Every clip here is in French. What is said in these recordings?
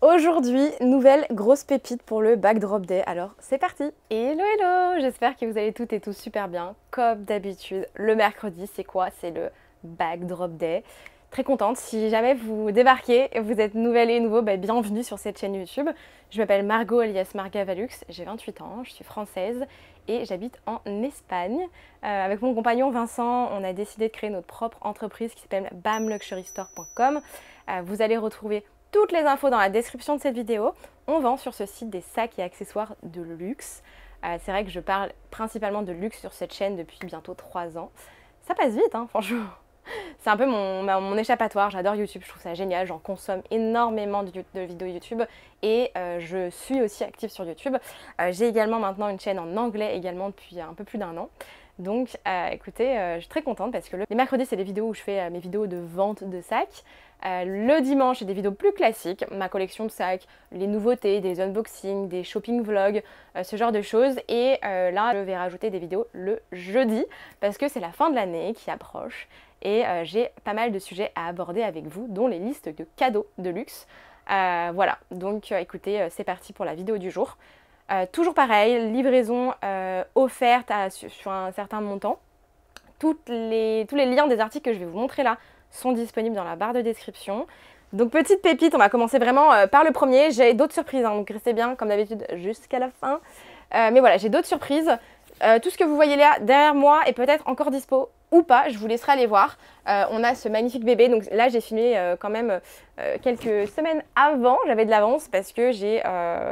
Aujourd'hui, nouvelle grosse pépite pour le Backdrop Day, alors c'est parti. Hello hello, j'espère que vous allez toutes et tous super bien. Comme d'habitude, le mercredi, c'est quoi? C'est le Backdrop Day. Très contente, si jamais vous débarquez et vous êtes nouvelle et nouveau, bienvenue sur cette chaîne YouTube. Je m'appelle Margot alias Marga Valux, j'ai 28 ans, je suis française et j'habite en Espagne. Avec mon compagnon Vincent, on a décidé de créer notre propre entreprise qui s'appelle bamluxurystore.com. Vous allez retrouver toutes les infos dans la description de cette vidéo. On vend sur ce site des sacs et accessoires de luxe. C'est vrai que je parle principalement de luxe sur cette chaîne depuis bientôt 3 ans. Ça passe vite, hein, franchement. C'est un peu mon échappatoire, j'adore YouTube, je trouve ça génial, j'en consomme énormément de vidéos YouTube et je suis aussi active sur YouTube. J'ai également maintenant une chaîne en anglais également depuis un peu plus d'1 an. Donc écoutez, je suis très contente parce que les mercredis c'est des vidéos où je fais mes vidéos de vente de sacs. Le dimanche c'est des vidéos plus classiques, ma collection de sacs, les nouveautés, des unboxings, des shopping vlogs, ce genre de choses. Et là je vais rajouter des vidéos le jeudi parce que c'est la fin de l'année qui approche. Et j'ai pas mal de sujets à aborder avec vous, dont les listes de cadeaux de luxe. Voilà, donc écoutez, c'est parti pour la vidéo du jour. Toujours pareil, livraison offerte sur un certain montant. Tous les liens des articles que je vais vous montrer là sont disponibles dans la barre de description. Donc petite pépite, on va commencer vraiment par le premier. J'ai d'autres surprises, hein, donc restez bien comme d'habitude jusqu'à la fin. Mais voilà, j'ai d'autres surprises. Tout ce que vous voyez là derrière moi est peut-être encore dispo ou pas, je vous laisserai aller voir. On a ce magnifique bébé, donc là j'ai filmé quand même quelques semaines avant, j'avais de l'avance parce que j'ai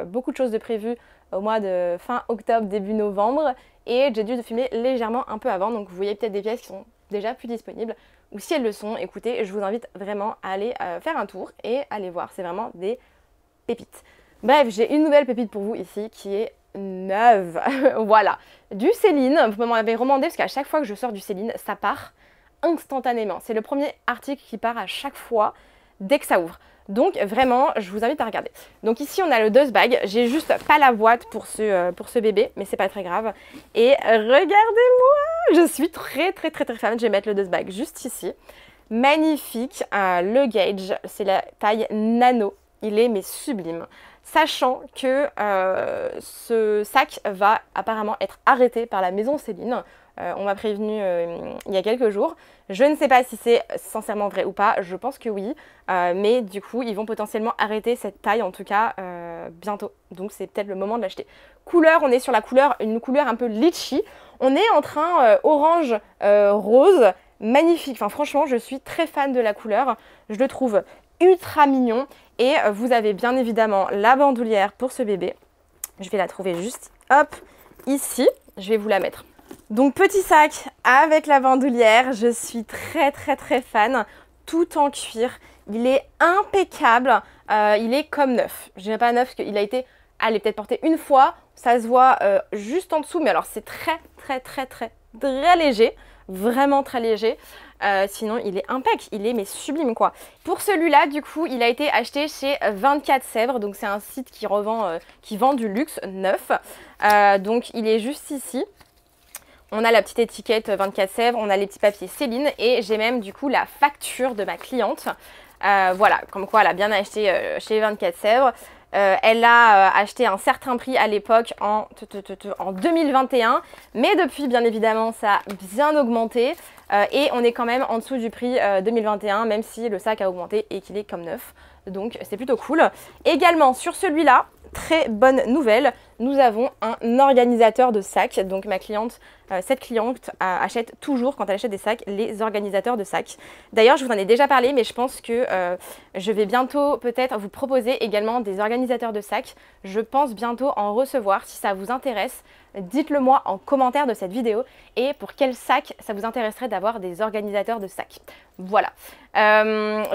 beaucoup de choses de prévues au mois de fin octobre, début novembre, et j'ai dû filmer légèrement un peu avant, donc vous voyez peut-être des pièces qui sont déjà plus disponibles, ou si elles le sont, écoutez, je vous invite vraiment à aller faire un tour et aller voir, c'est vraiment des pépites. Bref, j'ai une nouvelle pépite pour vous ici qui est neuve. Voilà, du Céline, vous m'avez recommandé parce qu'à chaque fois que je sors du Céline, ça part instantanément. C'est le premier article qui part à chaque fois dès que ça ouvre. Donc vraiment, je vous invite à regarder. Donc ici, on a le Dust Bag. J'ai juste pas la boîte pour ce bébé, mais c'est pas très grave. Et regardez-moi, je suis très fan. Je vais mettre le Dust Bag juste ici. Magnifique, le gauge, c'est la taille nano. Il est mais sublime. Sachant que ce sac va apparemment être arrêté par la maison Céline. On m'a prévenu il y a quelques jours. Je ne sais pas si c'est sincèrement vrai ou pas, je pense que oui. Mais du coup, ils vont potentiellement arrêter cette taille, en tout cas, bientôt. Donc c'est peut-être le moment de l'acheter. Couleur, on est sur une couleur un peu litchi. On est entre un orange rose, magnifique. Enfin franchement, je suis très fan de la couleur. Je le trouve ultra mignon. Et vous avez bien évidemment la bandoulière pour ce bébé. Je vais la trouver juste, hop, ici. Je vais vous la mettre. Donc petit sac avec la bandoulière. Je suis très fan. Tout en cuir. Il est impeccable. Il est comme neuf. Je dirais pas neuf parce qu'il a été, allez, peut-être porté une fois. Ça se voit juste en dessous. Mais alors c'est très léger. Vraiment très léger. Sinon il est impec, il est mais sublime quoi. Pour celui-là du coup il a été acheté chez 24 Sèvres, donc c'est un site qui vend du luxe neuf. Donc il est juste ici. On a la petite étiquette 24 Sèvres, on a les petits papiers Céline et j'ai même du coup la facture de ma cliente. Voilà, comme quoi elle a bien acheté chez 24 Sèvres. Elle a acheté un certain prix à l'époque en 2021, mais depuis bien évidemment ça a bien augmenté et on est quand même en dessous du prix 2021 même si le sac a augmenté et qu'il est comme neuf, donc c'est plutôt cool. Également sur celui-là, très bonne nouvelle, nous avons un organisateur de sacs. Donc ma cliente, cette cliente achète toujours, quand elle achète des sacs, les organisateurs de sacs. D'ailleurs, je vous en ai déjà parlé, mais je pense que je vais bientôt peut-être vous proposer également des organisateurs de sacs. Je pense bientôt en recevoir. Si ça vous intéresse, dites-le moi en commentaire de cette vidéo. Et pour quel sac ça vous intéresserait d'avoir des organisateurs de sacs. Voilà.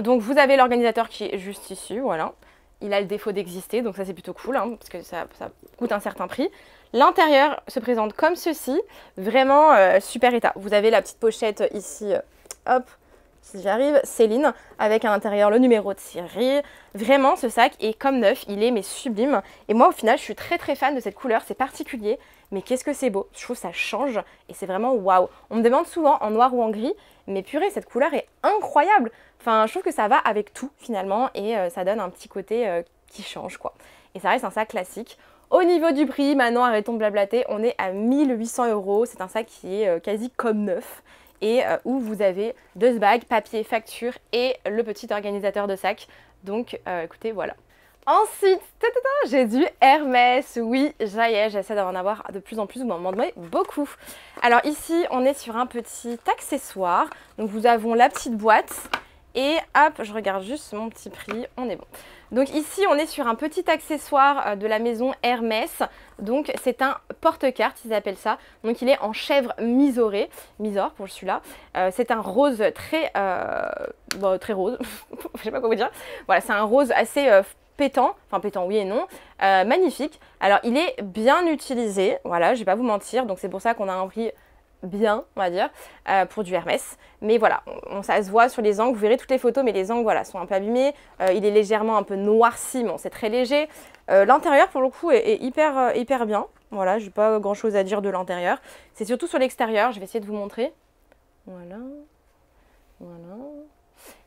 Donc vous avez l'organisateur qui est juste ici, voilà. Il a le défaut d'exister, donc ça c'est plutôt cool, hein, parce que ça coûte un certain prix. L'intérieur se présente comme ceci, vraiment super état. Vous avez la petite pochette ici, hop, si j'y arrive, Céline, avec à l'intérieur le numéro de série. Vraiment, ce sac est comme neuf, il est mais sublime. Et moi, au final, je suis très fan de cette couleur, c'est particulier, mais qu'est-ce que c'est beau. Je trouve que ça change et c'est vraiment waouh. On me demande souvent en noir ou en gris, mais purée, cette couleur est incroyable. Enfin, je trouve que ça va avec tout finalement et ça donne un petit côté qui change quoi. Et ça reste un sac classique. Au niveau du prix, maintenant arrêtons de blablater, on est à 1800 €. C'est un sac qui est quasi comme neuf et où vous avez 2 bagues, papier, facture et le petit organisateur de sac. Donc écoutez, voilà. Ensuite, j'ai du Hermès. Oui, ça y est, j'essaie d'en avoir de plus en plus, vous m'en demandez beaucoup. Alors ici, on est sur un petit accessoire. Donc nous avons la petite boîte. Et hop, je regarde juste mon petit prix, on est bon. Donc ici, on est sur un petit accessoire de la maison Hermès. Donc c'est un porte-carte, ils appellent ça. Donc il est en chèvre misoré, misor pour celui-là. C'est un rose très, très rose, je sais pas quoi vous dire. Voilà, c'est un rose assez pétant, enfin pétant oui et non, magnifique. Alors il est bien utilisé, voilà, je vais pas vous mentir. Donc c'est pour ça qu'on a un prix bien, on va dire, pour du Hermès. Mais voilà, ça se voit sur les angles, vous verrez toutes les photos, mais les angles, voilà, sont un peu abîmés. Il est légèrement un peu noirci, bon, c'est très léger. L'intérieur, pour le coup, est hyper bien. Voilà, j'ai pas grand-chose à dire de l'intérieur. C'est surtout sur l'extérieur, je vais essayer de vous montrer. Voilà, voilà.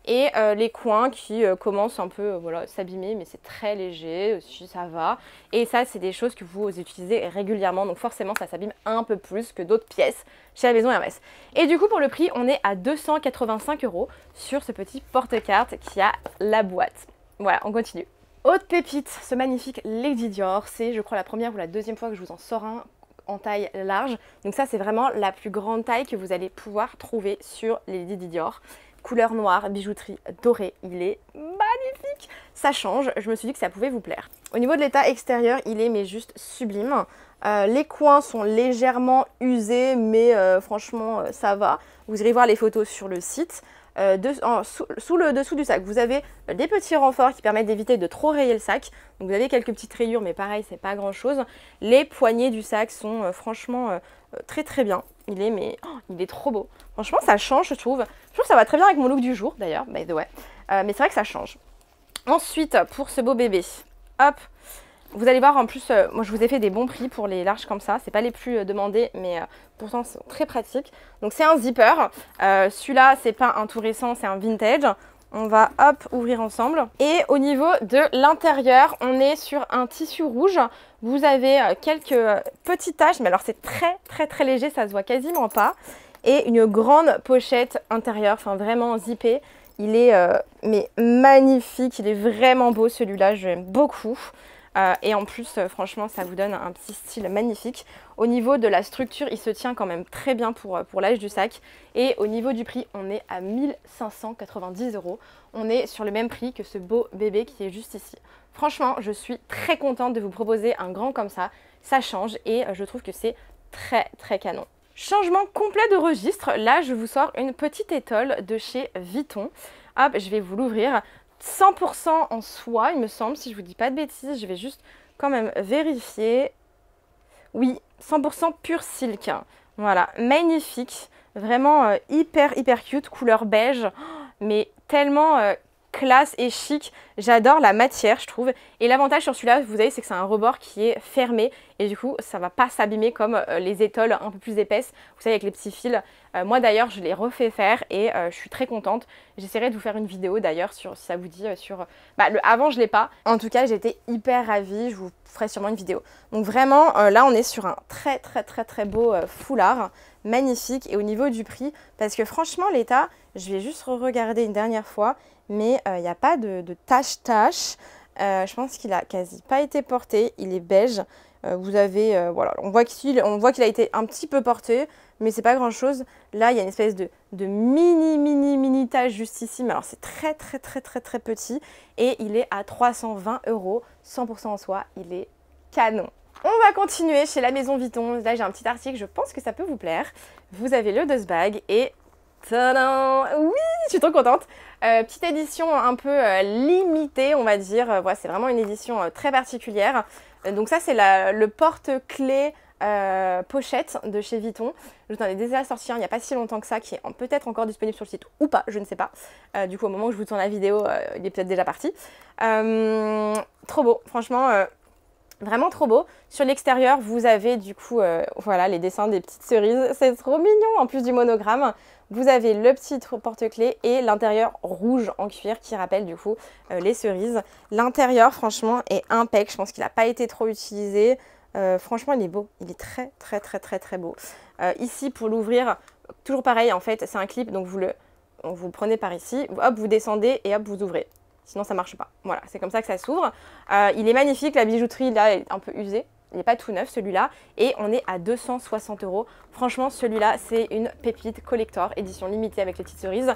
Et les coins qui commencent un peu voilà, s'abîmer, mais c'est très léger, aussi ça va. Et ça, c'est des choses que vous utilisez régulièrement, donc forcément ça s'abîme un peu plus que d'autres pièces chez la maison Hermès. Et du coup, pour le prix, on est à 285 € sur ce petit porte-carte qui a la boîte. Voilà, on continue. Autre pépite, ce magnifique Lady Dior, c'est je crois la première ou la deuxième fois que je vous en sors un en taille large. Donc ça, c'est vraiment la plus grande taille que vous allez pouvoir trouver sur les Lady Dior. Couleur noire, bijouterie dorée, il est magnifique. Ça change, je me suis dit que ça pouvait vous plaire. Au niveau de l'état extérieur, il est mais juste sublime. Les coins sont légèrement usés, mais franchement, ça va. Vous irez voir les photos sur le site. Sous le dessous du sac, vous avez des petits renforts qui permettent d'éviter de trop rayer le sac. Donc vous avez quelques petites rayures, mais pareil, c'est pas grand chose. Les poignées du sac sont franchement très bien. Il est trop beau. Franchement, ça change, je trouve. Je trouve que ça va très bien avec mon look du jour, d'ailleurs, by the way. Mais c'est vrai que ça change. Ensuite, pour ce beau bébé, hop, vous allez voir en plus, moi je vous ai fait des bons prix pour les larges comme ça. C'est pas les plus demandés, mais pourtant c'est très pratique. Donc c'est un zipper. Celui-là, c'est pas un tout récent, c'est un vintage. On va hop ouvrir ensemble. Et au niveau de l'intérieur, on est sur un tissu rouge. Vous avez quelques petites taches, mais alors c'est très léger, ça se voit quasiment pas. Et une grande pochette intérieure, enfin vraiment zippée. Il est mais magnifique, il est vraiment beau celui-là, j'aime beaucoup. Et en plus, franchement, ça vous donne un petit style magnifique. Au niveau de la structure, il se tient quand même très bien pour l'âge du sac. Et au niveau du prix, on est à 1590 €. On est sur le même prix que ce beau bébé qui est juste ici. Franchement, je suis très contente de vous proposer un grand comme ça. Ça change et je trouve que c'est très canon. Changement complet de registre. Là, je vous sors une petite étole de chez Vuitton. Hop, je vais vous l'ouvrir. 100% en soie, il me semble, si je vous dis pas de bêtises. Je vais juste quand même vérifier. Oui, 100% pur silk. Voilà, magnifique. Vraiment hyper cute, couleur beige. Mais tellement classe et chic. J'adore la matière, je trouve. Et l'avantage sur celui-là, vous savez, c'est que c'est un rebord qui est fermé. Et du coup, ça va pas s'abîmer comme les étoles un peu plus épaisses. Vous savez, avec les petits fils. Moi d'ailleurs, je l'ai refait faire et je suis très contente. J'essaierai de vous faire une vidéo d'ailleurs, si ça vous dit, sur... le avant, je l'ai pas. En tout cas, j'étais hyper ravie. Je vous ferai sûrement une vidéo. Donc vraiment, là, on est sur un très beau foulard. Magnifique. Et au niveau du prix, parce que franchement, l'état, je vais juste re-regarder une dernière fois. Mais il n'y a pas de tache. Je pense qu'il a quasi pas été porté. Il est beige. Vous avez, voilà, on voit qu'il a été un petit peu porté, mais c'est pas grand chose. Là, il y a une espèce de mini tache juste ici, mais alors c'est très petit. Et il est à 320 €, 100% en soie. Il est canon. On va continuer chez la maison Vuitton. Là, j'ai un petit article, je pense que ça peut vous plaire. Vous avez le dust bag et... Tadam! Oui, je suis trop contente. Petite édition un peu limitée, on va dire. Voilà, c'est vraiment une édition très particulière. Donc ça, c'est le porte-clés pochette de chez Vuitton. Je vous en ai déjà sorti un il n'y a pas si longtemps que ça, qui est peut-être encore disponible sur le site ou pas, je ne sais pas. Du coup, au moment où je vous tourne la vidéo, il est peut-être déjà parti. Trop beau, franchement. Vraiment trop beau. Sur l'extérieur, vous avez du coup, voilà, les dessins des petites cerises. C'est trop mignon, en plus du monogramme. Vous avez le petit porte-clés et l'intérieur rouge en cuir qui rappelle du coup les cerises. L'intérieur, franchement, est impec. Je pense qu'il n'a pas été trop utilisé. Franchement, il est beau. Il est très, très, très, très, très beau. Ici, pour l'ouvrir, toujours pareil, en fait, c'est un clip. Donc, vous le prenez par ici. Hop, vous descendez et hop, vous ouvrez. Sinon, ça ne marche pas. Voilà, c'est comme ça que ça s'ouvre. Il est magnifique. La bijouterie, là, est un peu usée. Il n'est pas tout neuf celui-là et on est à 260 €. Franchement, celui-là, c'est une pépite collector, édition limitée avec les petites cerises.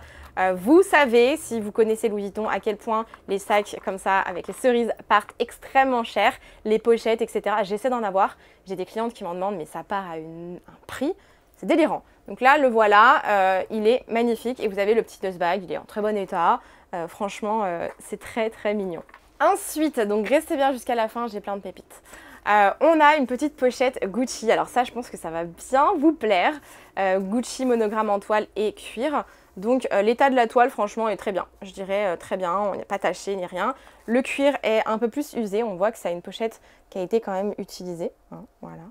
Vous savez, si vous connaissez Louis Vuitton, à quel point les sacs comme ça avec les cerises partent extrêmement cher, les pochettes, etc. J'essaie d'en avoir. J'ai des clientes qui m'en demandent, mais ça part à un prix, c'est délirant. Donc là, le voilà, il est magnifique et vous avez le petit dust bag, il est en très bon état. Franchement, c'est très très mignon. Ensuite, donc restez bien jusqu'à la fin, j'ai plein de pépites. On a une petite pochette Gucci. Alors ça, je pense que ça va bien vous plaire. Gucci monogramme en toile et cuir. Donc l'état de la toile, franchement, est très bien. Je dirais très bien, on n'est pas taché ni rien. Le cuir est un peu plus usé. On voit que ça a une pochette qui a été quand même utilisée. Hein, voilà.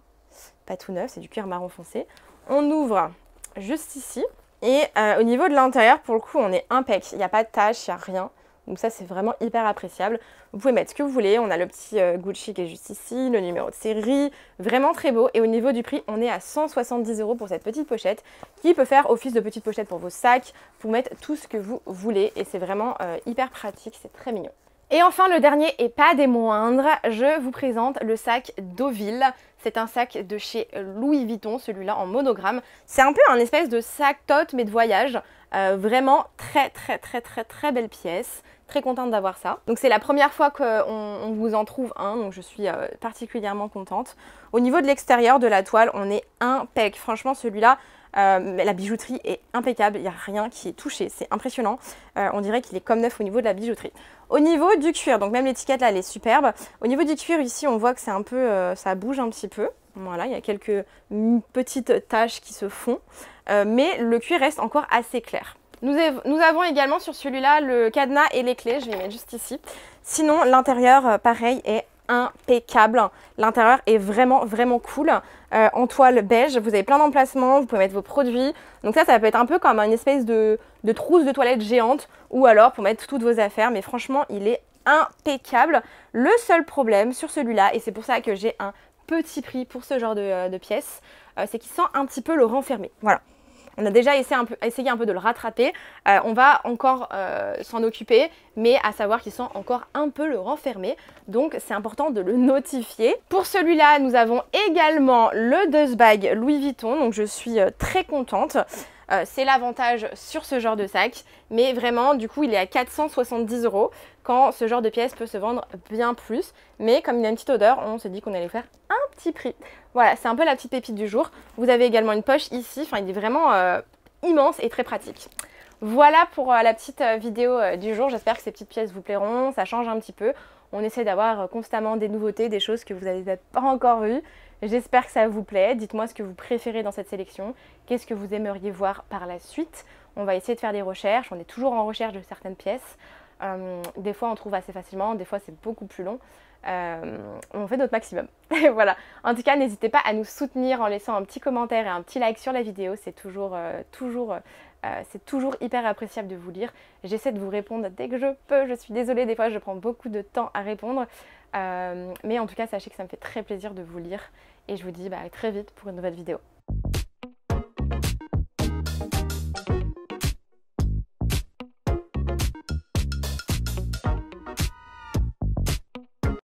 Pas tout neuf, c'est du cuir marron foncé. On ouvre juste ici. Et au niveau de l'intérieur, pour le coup, on est impec. Il n'y a pas de tache, il n'y a rien. Donc ça, c'est vraiment hyper appréciable. Vous pouvez mettre ce que vous voulez. On a le petit Gucci qui est juste ici, le numéro de série. Vraiment très beau. Et au niveau du prix, on est à 170 € pour cette petite pochette qui peut faire office de petite pochette pour vos sacs, pour mettre tout ce que vous voulez. Et c'est vraiment hyper pratique. C'est très mignon. Et enfin, le dernier et pas des moindres, je vous présente le sac Deauville. C'est un sac de chez Louis Vuitton, celui-là en monogramme. C'est un peu un espèce de sac tote mais de voyage. Vraiment très très très très très belle pièce. Très contente d'avoir ça. Donc c'est la première fois qu'on vous en trouve un, donc je suis particulièrement contente. Au niveau de l'extérieur de la toile, on est impec. Franchement, celui-là, la bijouterie est impeccable, il n'y a rien qui est touché, c'est impressionnant. On dirait qu'il est comme neuf au niveau de la bijouterie. Au niveau du cuir, donc même l'étiquette là, elle est superbe. Au niveau du cuir, ici, on voit que c'est un peu, ça bouge un petit peu. Voilà, il y a quelques petites taches qui se font, mais le cuir reste encore assez clair. Nous avons également sur celui-là le cadenas et les clés, je vais les mettre juste ici. Sinon, l'intérieur, pareil, est impeccable. L'intérieur est vraiment, vraiment cool. En toile beige, vous avez plein d'emplacements, vous pouvez mettre vos produits. Donc ça peut être un peu comme une espèce de trousse de toilette géante ou alors pour mettre toutes vos affaires. Mais franchement, il est impeccable. Le seul problème sur celui-là, et c'est pour ça que j'ai un petit prix pour ce genre de pièce, c'est qu'il sent un petit peu le renfermé. Voilà. On a déjà essayé un peu de le rattraper. On va encore s'en occuper, mais à savoir qu'il sent encore un peu le renfermer. Donc c'est important de le notifier. Pour celui-là, nous avons également le dust bag Louis Vuitton. Donc je suis très contente. C'est l'avantage sur ce genre de sac. Mais vraiment, du coup, il est à 470 € quand ce genre de pièce peut se vendre bien plus. Mais comme il a une petite odeur, on se dit qu'on allait faire un petit prix. Voilà, c'est un peu la petite pépite du jour. Vous avez également une poche ici. Enfin, il est vraiment immense et très pratique. Voilà pour la petite vidéo du jour. J'espère que ces petites pièces vous plairont. Ça change un petit peu. On essaie d'avoir constamment des nouveautés, des choses que vous n'avez peut-être pas encore vues. J'espère que ça vous plaît. Dites-moi ce que vous préférez dans cette sélection. Qu'est-ce que vous aimeriez voir par la suite? On va essayer de faire des recherches. On est toujours en recherche de certaines pièces. Des fois, on trouve assez facilement. Des fois, c'est beaucoup plus long. On fait notre maximum. Voilà. En tout cas, n'hésitez pas à nous soutenir en laissant un petit commentaire et un petit like sur la vidéo. C'est toujours hyper appréciable de vous lire. J'essaie de vous répondre dès que je peux. Je suis désolée, des fois je prends beaucoup de temps à répondre. Mais en tout cas, sachez que ça me fait très plaisir de vous lire. Et je vous dis à très vite pour une nouvelle vidéo.